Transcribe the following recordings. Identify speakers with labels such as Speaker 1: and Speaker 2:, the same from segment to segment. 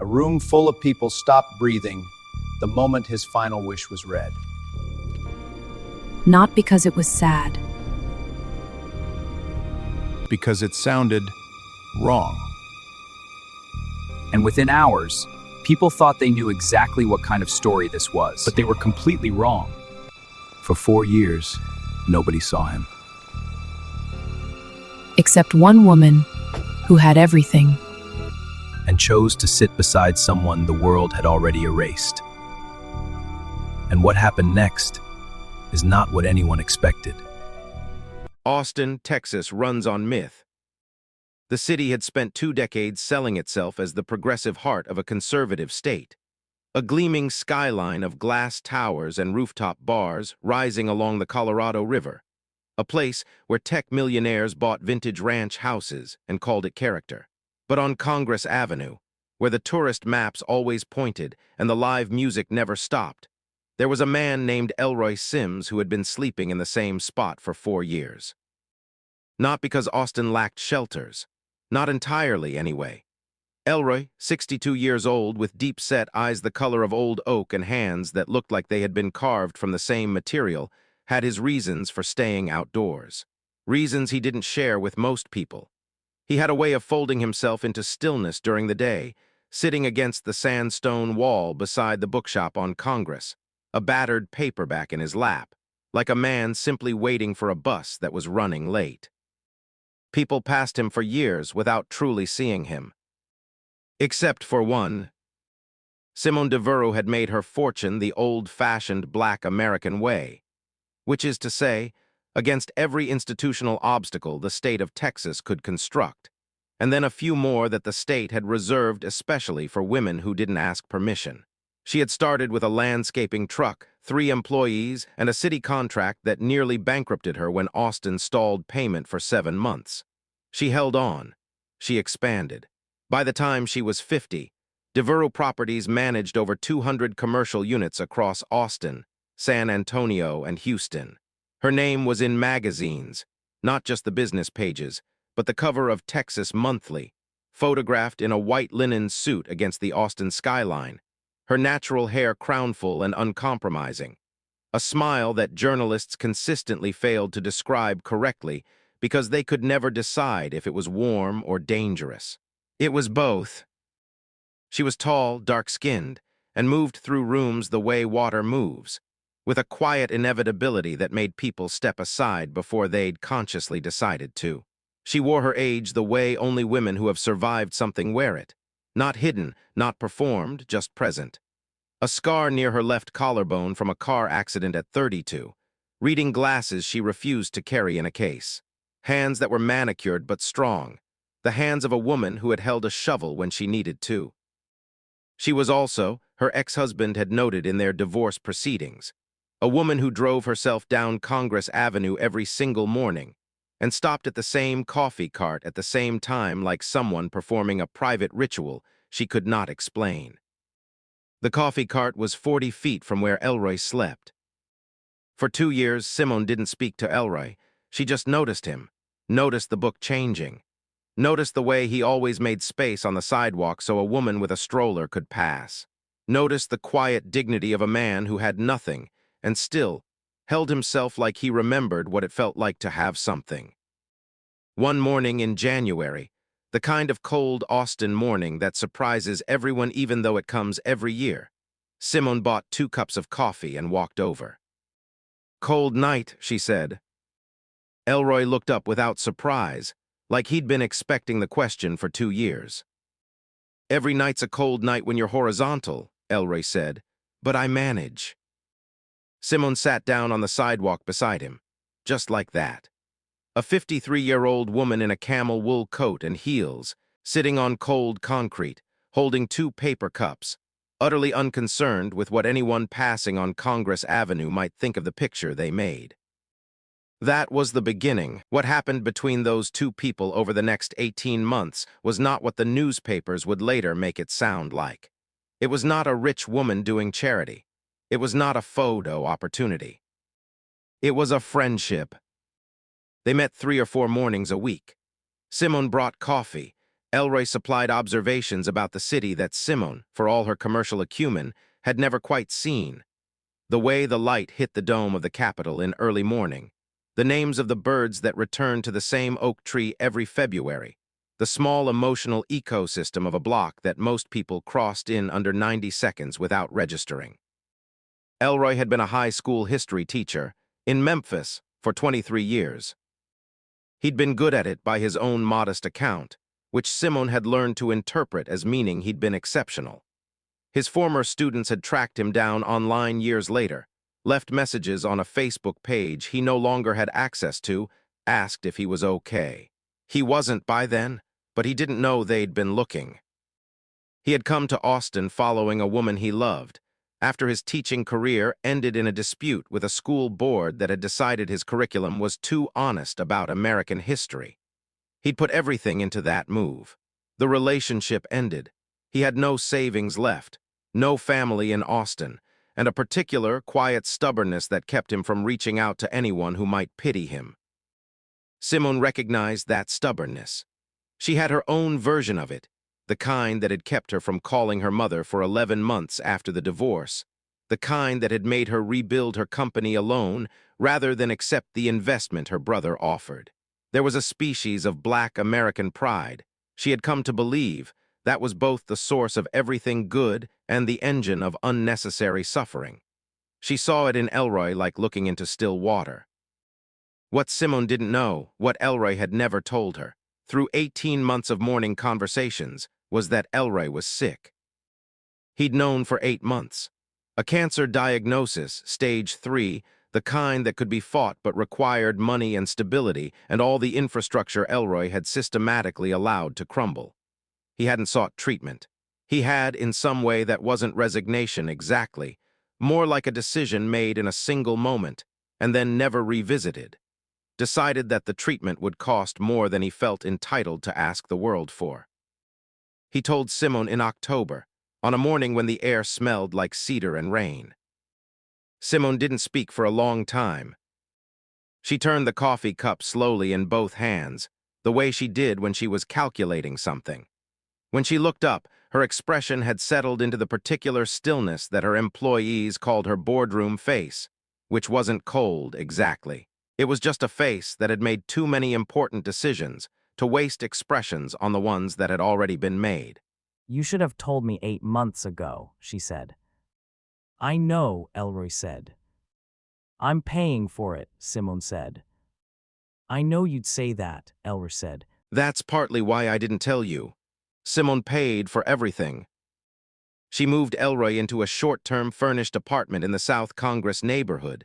Speaker 1: room full of people stopped breathing the moment his final wish was read.
Speaker 2: Not because it was sad.
Speaker 3: Because it sounded wrong.
Speaker 4: And within hours, people thought they knew exactly what kind of story this was, but they were completely wrong. For 4 years, nobody saw him.
Speaker 2: Except one woman who had everything.
Speaker 4: And chose to sit beside someone the world had already erased. And what happened next is not what anyone expected.
Speaker 5: Austin, Texas runs on myth. The city had spent 2 decades selling itself as the progressive heart of a conservative state. A gleaming skyline of glass towers and rooftop bars rising along the Colorado River. A place where tech millionaires bought vintage ranch houses and called it character. But on Congress Avenue, where the tourist maps always pointed and the live music never stopped, there was a man named Elroy Sims who had been sleeping in the same spot for 4 years. Not because Austin lacked shelters. Not entirely, anyway. Elroy, 62 years old, with deep-set eyes the color of old oak and hands that looked like they had been carved from the same material, had his reasons for staying outdoors. Reasons he didn't share with most people. He had a way of folding himself into stillness during the day, sitting against the sandstone wall beside the bookshop on Congress, a battered paperback in his lap, like a man simply waiting for a bus that was running late. People passed him for years without truly seeing him. Except for one. Simone Devereux had made her fortune the old-fashioned Black American way, which is to say, against every institutional obstacle the state of Texas could construct, and then a few more that the state had reserved especially for women who didn't ask permission. She had started with a landscaping truck, 3 employees, and a city contract that nearly bankrupted her when Austin stalled payment for 7 months. She held on. She expanded. By the time she was 50, Devereux Properties managed over 200 commercial units across Austin, San Antonio, and Houston. Her name was in magazines, not just the business pages, but the cover of Texas Monthly, photographed in a white linen suit against the Austin skyline, her natural hair crownful and uncompromising, a smile that journalists consistently failed to describe correctly because they could never decide if it was warm or dangerous. It was both. She was tall, dark-skinned, and moved through rooms the way water moves, with a quiet inevitability that made people step aside before they'd consciously decided to. She wore her age the way only women who have survived something wear it. Not hidden, not performed, just present. A scar near her left collarbone from a car accident at 32. Reading glasses she refused to carry in a case. Hands that were manicured but strong. The hands of a woman who had held a shovel when she needed to. She was also, her ex-husband had noted in their divorce proceedings, a woman who drove herself down Congress Avenue every single morning and stopped at the same coffee cart at the same time like someone performing a private ritual she could not explain. The coffee cart was 40 feet from where Elroy slept. For 2 years, Simone didn't speak to Elroy. She just noticed him, noticed the book changing, noticed the way he always made space on the sidewalk so a woman with a stroller could pass, noticed the quiet dignity of a man who had nothing and still held himself like he remembered what it felt like to have something. One morning in January, the kind of cold Austin morning that surprises everyone even though it comes every year, Simone bought 2 cups of coffee and walked over. "Cold night," she said. Elroy looked up without surprise, like he'd been expecting the question for 2 years. "Every night's a cold night when you're horizontal," Elroy said, "but I manage." Simone sat down on the sidewalk beside him, just like that. A 53-year-old woman in a camel wool coat and heels, sitting on cold concrete, holding 2 paper cups, utterly unconcerned with what anyone passing on Congress Avenue might think of the picture they made. That was the beginning. What happened between those 2 people over the next 18 months was not what the newspapers would later make it sound like. It was not a rich woman doing charity. It was not a photo opportunity. It was a friendship. They met 3 or 4 mornings a week. Simone brought coffee, Elroy supplied observations about the city that Simone, for all her commercial acumen, had never quite seen. The way the light hit the dome of the Capitol in early morning, the names of the birds that returned to the same oak tree every February, the small emotional ecosystem of a block that most people crossed in under 90 seconds without registering. Elroy had been a high school history teacher in Memphis for 23 years. He'd been good at it by his own modest account, which Simone had learned to interpret as meaning he'd been exceptional. His former students had tracked him down online years later, left messages on a Facebook page he no longer had access to, asked if he was okay. He wasn't by then, but he didn't know they'd been looking. He had come to Austin following a woman he loved, after his teaching career ended in a dispute with a school board that had decided his curriculum was too honest about American history. He'd put everything into that move. The relationship ended. He had no savings left, no family in Austin, and a particular, quiet stubbornness that kept him from reaching out to anyone who might pity him. Simone recognized that stubbornness. She had her own version of it, the kind that had kept her from calling her mother for 11 months after the divorce, the kind that had made her rebuild her company alone rather than accept the investment her brother offered. There was a species of Black American pride. She had come to believe that was both the source of everything good and the engine of unnecessary suffering. She saw it in Elroy like looking into still water. What Simone didn't know, what Elroy had never told her, through 18 months of morning conversations, was that Elroy was sick. He'd known for 8 months. A cancer diagnosis, stage 3, the kind that could be fought but required money and stability and all the infrastructure Elroy had systematically allowed to crumble. He hadn't sought treatment. He had, in some way that wasn't resignation exactly, more like a decision made in a single moment and then never revisited. Decided that the treatment would cost more than he felt entitled to ask the world for. He told Simone in October, on a morning when the air smelled like cedar and rain. Simone didn't speak for a long time. She turned the coffee cup slowly in both hands, the way she did when she was calculating something. When she looked up, her expression had settled into the particular stillness that her employees called her boardroom face, which wasn't cold exactly. It was just a face that had made too many important decisions to waste expressions on the ones that had already been made.
Speaker 6: "You should have told me 8 months ago," she said. "I know," Elroy said. "I'm paying for it," Simone said. "I know you'd say that," Elroy said.
Speaker 5: That's partly why I didn't tell you. Simone paid for everything. She moved Elroy into a short-term furnished apartment in the South Congress neighborhood,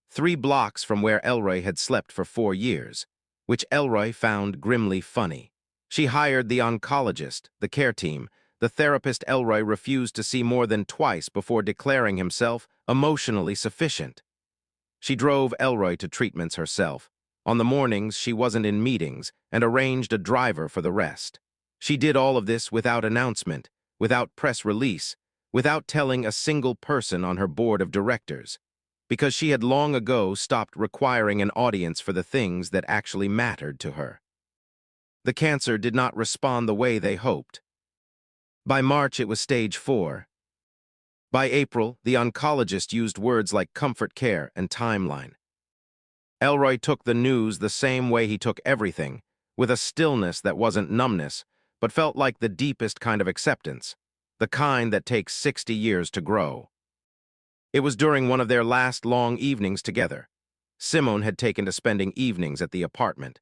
Speaker 5: 3 blocks from where Elroy had slept for 4 years, which Elroy found grimly funny. She hired the oncologist, the care team, the therapist Elroy refused to see more than twice before declaring himself emotionally sufficient. She drove Elroy to treatments herself. On the mornings, she wasn't in meetings and arranged a driver for the rest. She did all of this without announcement, without press release, without telling a single person on her board of directors, because she had long ago stopped requiring an audience for the things that actually mattered to her. The cancer did not respond the way they hoped. By March, it was stage 4. By April, the oncologist used words like comfort care and timeline. Elroy took the news the same way he took everything, with a stillness that wasn't numbness, but felt like the deepest kind of acceptance, the kind that takes 60 years to grow. It was during one of their last long evenings together. Simone had taken to spending evenings at the apartment,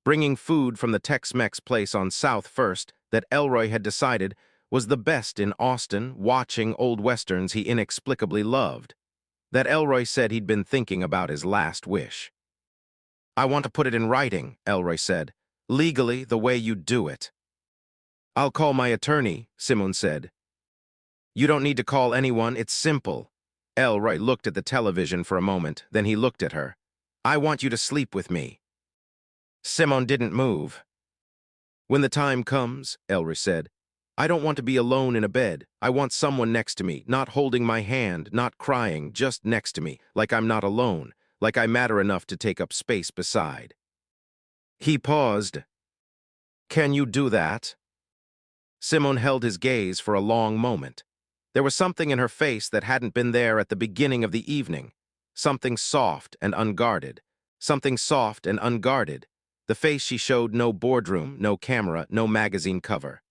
Speaker 5: bringing food from the Tex-Mex place on South First that Elroy had decided was the best in Austin, watching old westerns he inexplicably loved, that Elroy said he'd been thinking about his last wish. "I want to put it in writing," Elroy said, "legally the way you do it." "I'll call my attorney," Simone said. "You don't need to call anyone, it's simple." Elroy looked at the television for a moment, then he looked at her. "I want you to sleep with me." Simone didn't move. "When the time comes," Elroy said, "I don't want to be alone in a bed. I want someone next to me, not holding my hand, not crying, just next to me, like I'm not alone, like I matter enough to take up space beside." He paused. "Can you do that?" Simone held his gaze for a long moment. There was something in her face that hadn't been there at the beginning of the evening. Something soft and unguarded. Something soft and unguarded. The face she showed no boardroom, no camera, no magazine cover.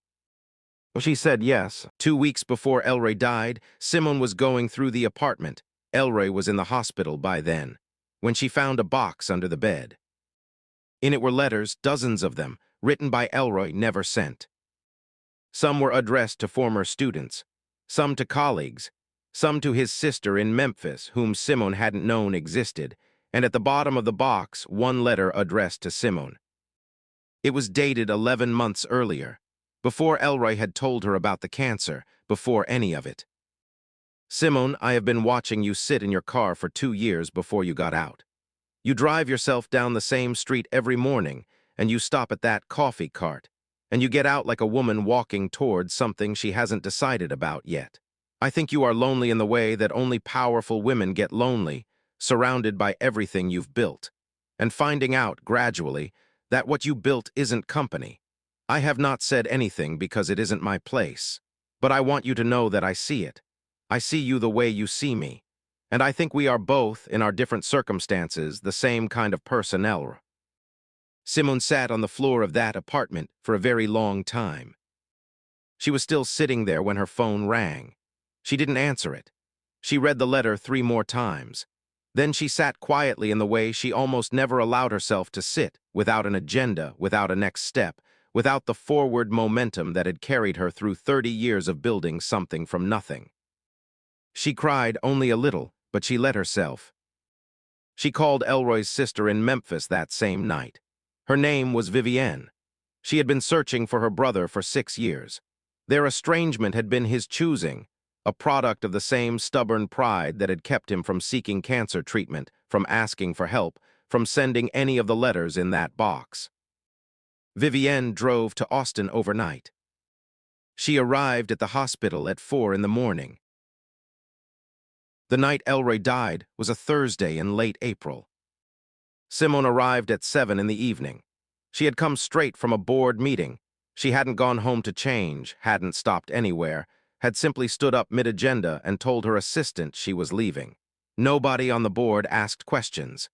Speaker 5: She said yes. 2 weeks before Elroy died, Simone was going through the apartment. Elroy was in the hospital by then, when she found a box under the bed. In it were letters, dozens of them, written by Elroy, never sent. Some were addressed to former students, some to colleagues, some to his sister in Memphis, whom Simone hadn't known existed, and at the bottom of the box, one letter addressed to Simone. It was dated 11 months earlier, before Elroy had told her about the cancer, before any of it. Simone, I have been watching you sit in your car for 2 years before you got out. You drive yourself down the same street every morning, and you stop at that coffee cart, and you get out like a woman walking towards something she hasn't decided about yet. I think you are lonely in the way that only powerful women get lonely, surrounded by everything you've built, and finding out, gradually, that what you built isn't company. I have not said anything because it isn't my place, but I want you to know that I see it. I see you the way you see me, and I think we are both, in our different circumstances, the same kind of person, Elroy. Simone sat on the floor of that apartment for a very long time. She was still sitting there when her phone rang. She didn't answer it. She read the letter 3 more times. Then she sat quietly in the way she almost never allowed herself to sit, without an agenda, without a next step, without the forward momentum that had carried her through 30 years of building something from nothing. She cried only a little, but she let herself. She called Elroy's sister in Memphis that same night. Her name was Vivienne. She had been searching for her brother for 6 years. Their estrangement had been his choosing, a product of the same stubborn pride that had kept him from seeking cancer treatment, from asking for help, from sending any of the letters in that box. Vivienne drove to Austin overnight. She arrived at the hospital at 4 in the morning. The night Elroy died was a Thursday in late April. Simone arrived at 7 in the evening. She had come straight from a board meeting. She hadn't gone home to change, hadn't stopped anywhere, had simply stood up mid-agenda and told her assistant she was leaving. Nobody on the board asked questions.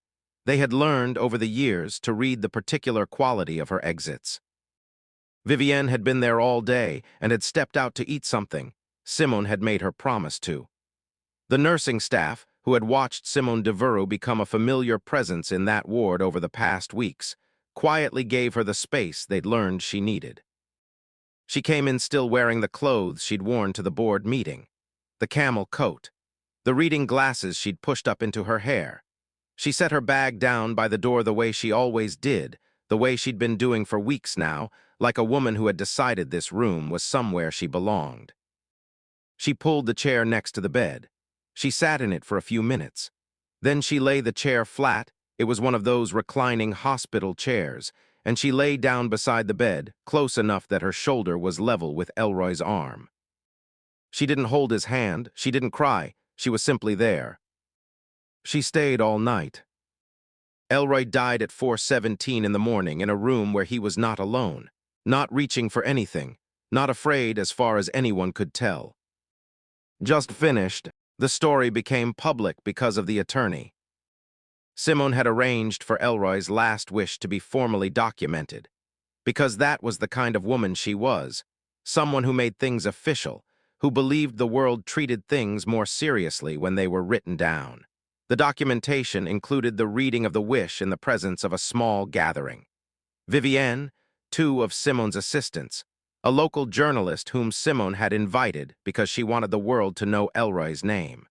Speaker 5: They had learned over the years to read the particular quality of her exits. Vivienne had been there all day and had stepped out to eat something. Simone had made her promise to. The nursing staff, who had watched Simone Devereux become a familiar presence in that ward over the past weeks, quietly gave her the space they'd learned she needed. She came in still wearing the clothes she'd worn to the board meeting, the camel coat, the reading glasses she'd pushed up into her hair. She set her bag down by the door the way she always did, the way she'd been doing for weeks now, like a woman who had decided this room was somewhere she belonged. She pulled the chair next to the bed. She sat in it for a few minutes. Then she lay the chair flat. It was one of those reclining hospital chairs, and she lay down beside the bed, close enough that her shoulder was level with Elroy's arm. She didn't hold his hand, she didn't cry, she was simply there. She stayed all night. Elroy died at 4:17 in the morning in a room where he was not alone, not reaching for anything, not afraid as far as anyone could tell. Just finished, the story became public because of the attorney. Simone had arranged for Elroy's last wish to be formally documented, because that was the kind of woman she was, someone who made things official, who believed the world treated things more seriously when they were written down. The documentation included the reading of the wish in the presence of a small gathering. Vivienne, 2 of Simone's assistants, a local journalist whom Simone had invited because she wanted the world to know Elroy's name.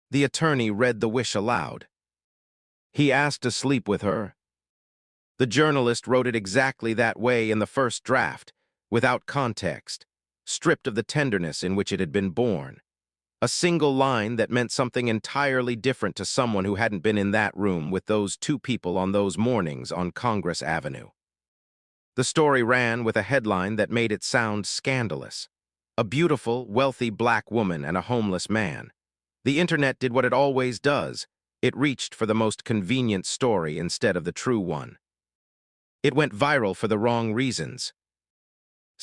Speaker 5: The attorney read the wish aloud. He asked to sleep with her. The journalist wrote it exactly that way in the first draft, without context, stripped of the tenderness in which it had been born. A single line that meant something entirely different to someone who hadn't been in that room with those 2 people on those mornings on Congress Avenue. The story ran with a headline that made it sound scandalous. A beautiful, wealthy black woman and a homeless man. The internet did what it always does. It reached for the most convenient story instead of the true one. It went viral for the wrong reasons.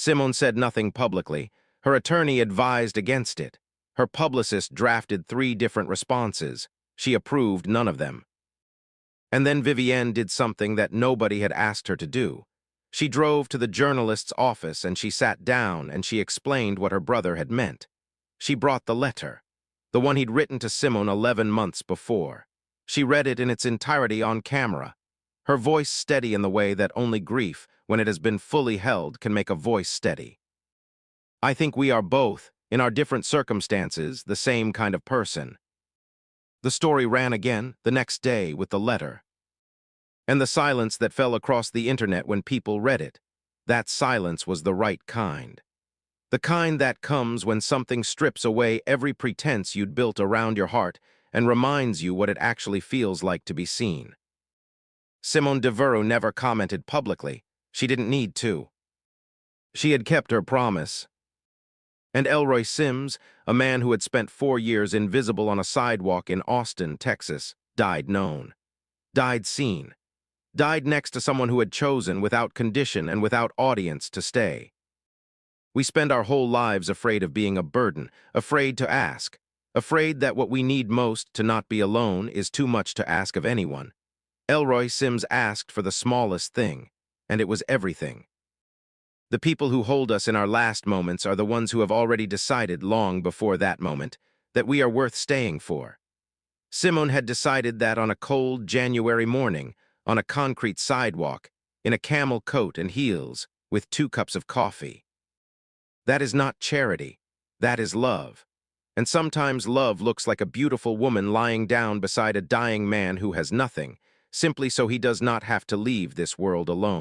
Speaker 5: Simone said nothing publicly. Her attorney advised against it. Her publicist drafted 3 different responses. She approved none of them. And then Vivienne did something that nobody had asked her to do. She drove to the journalist's office and she sat down and she explained what her brother had meant. She brought the letter, the one he'd written to Simone 11 months before. She read it in its entirety on camera, her voice steady in the way that only grief, when it has been fully held, can make a voice steady. I think we are both, in our different circumstances, the same kind of person. The story ran again the next day with the letter. And the silence that fell across the internet when people read it, that silence was the right kind. The kind that comes when something strips away every pretense you'd built around your heart and reminds you what it actually feels like to be seen. Simone Devereux never commented publicly. She didn't need to. She had kept her promise. And Elroy Sims, a man who had spent 4 years invisible on a sidewalk in Austin, Texas, died known. Died seen. Died next to someone who had chosen, without condition and without audience, to stay. We spend our whole lives afraid of being a burden, afraid to ask, afraid that what we need most, to not be alone, is too much to ask of anyone. Elroy Sims asked for the smallest thing, and it was everything. The people who hold us in our last moments are the ones who have already decided long before that moment that we are worth staying for. Simone had decided that on a cold January morning, on a concrete sidewalk, in a camel coat and heels, with 2 cups of coffee. That is not charity. That is love. And sometimes love looks like a beautiful woman lying down beside a dying man who has nothing, simply so he does not have to leave this world alone.